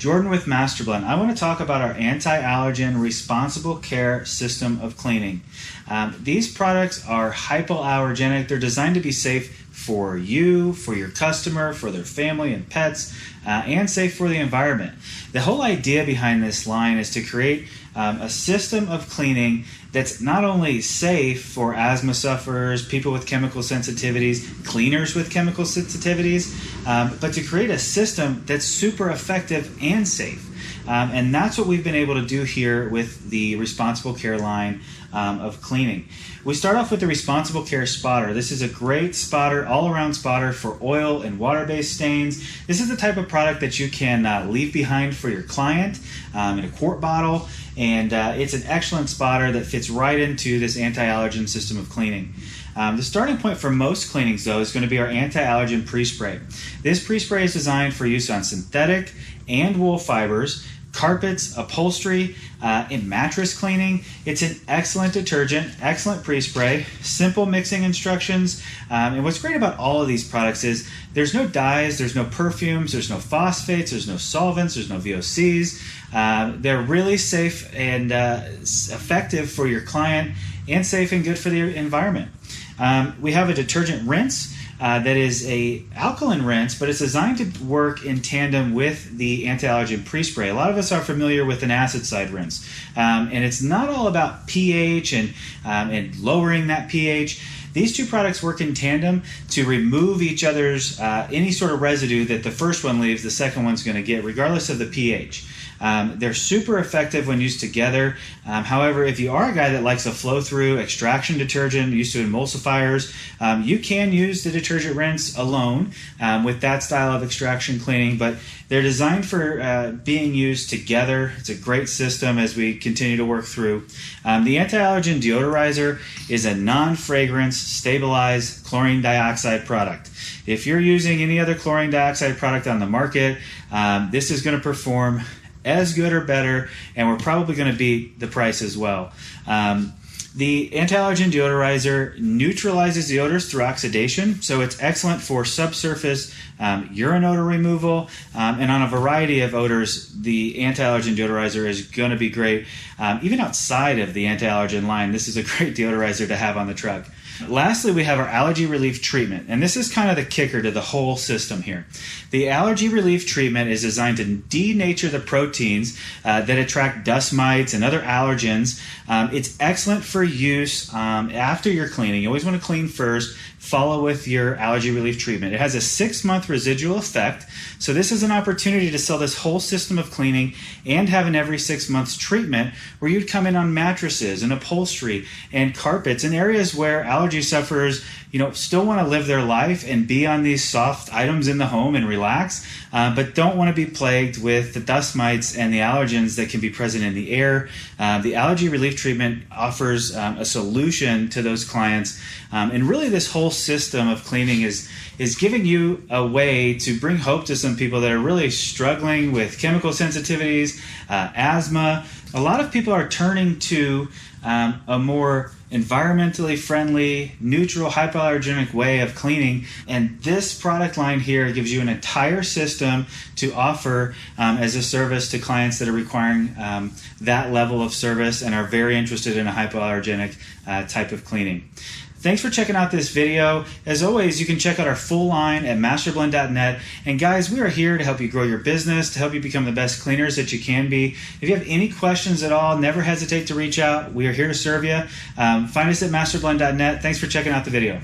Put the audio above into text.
Jordan with MasterBlend. I want to talk about our anti-allergen responsible care system of cleaning. These products are hypoallergenic. They're designed to be safe for you, for your customer, for their family and pets, and safe for the environment. The whole idea behind this line is to create a system of cleaning that's not only safe for asthma sufferers, people with chemical sensitivities, cleaners with chemical sensitivities, but to create a system that's super effective and safe. And that's what we've been able to do here with the Responsible Care line of cleaning. We start off with the Responsible Care Spotter. This is a great spotter, all-around spotter for oil and water-based stains. This is the type of product that you can leave behind for your client in a quart bottle, and it's an excellent spotter that fits right into this anti-allergen system of cleaning. The starting point for most cleanings, though, is going to be our anti-allergen pre-spray. This pre-spray is designed for use on synthetic and wool fibers, carpets, upholstery, in mattress cleaning. It's an excellent detergent, excellent pre-spray, simple mixing instructions. And what's great about all of these products is there's no dyes, there's no perfumes, there's no phosphates, there's no solvents, there's no VOCs. They're really safe and effective for your client and safe and good for the environment. We have a detergent rinse. That is a alkaline rinse, but it's designed to work in tandem with the anti-allergen pre-spray. A lot of us are familiar with an acid side rinse, and it's not all about pH and lowering that pH. These two products work in tandem to remove each other's any sort of residue that the first one leaves, the second one's going to get, regardless of the pH. They're super effective when used together. However, if you are a guy that likes a flow-through extraction detergent, used to emulsifiers, you can use the detergent rinse alone with that style of extraction cleaning, but they're designed for being used together. It's a great system as we continue to work through. The anti-allergen Deodorizer is a non-fragrance, stabilized chlorine dioxide product. If you're using any other chlorine dioxide product on the market, this is going to perform as good or better, and we're probably going to beat the price as well. The anti-allergen deodorizer neutralizes the odors through oxidation, so it's excellent for subsurface urine odor removal, and on a variety of odors, the anti-allergen deodorizer is going to be great. Even outside of the anti-allergen line, this is a great deodorizer to have on the truck. Lastly, we have our allergy relief treatment, and this is kind of the kicker to the whole system here. The allergy relief treatment is designed to denature the proteins that attract dust mites and other allergens. It's excellent for use after you're cleaning. You always want to clean first, follow with your allergy relief treatment. It has a 6-month residual effect, so this is an opportunity to sell this whole system of cleaning and have an every 6 months treatment where you'd come in on mattresses and upholstery and carpets in areas where allergy sufferers still want to live their life and be on these soft items in the home and relax, but don't want to be plagued with the dust mites and the allergens that can be present in the air. The allergy relief treatment offers a solution to those clients, and really this whole system of cleaning is giving you a way to bring hope to some people that are really struggling with chemical sensitivities, asthma. A lot of people are turning to a more environmentally friendly, neutral, hypoallergenic way of cleaning, and this product line here gives you an entire system to offer as a service to clients that are requiring that level of service and are very interested in a hypoallergenic type of cleaning. Thanks for checking out this video. As always, you can check out our full line at masterblend.net. And guys, we are here to help you grow your business, to help you become the best cleaners that you can be. If you have any questions at all, never hesitate to reach out. We are here to serve you. Find us at masterblend.net. Thanks for checking out the video.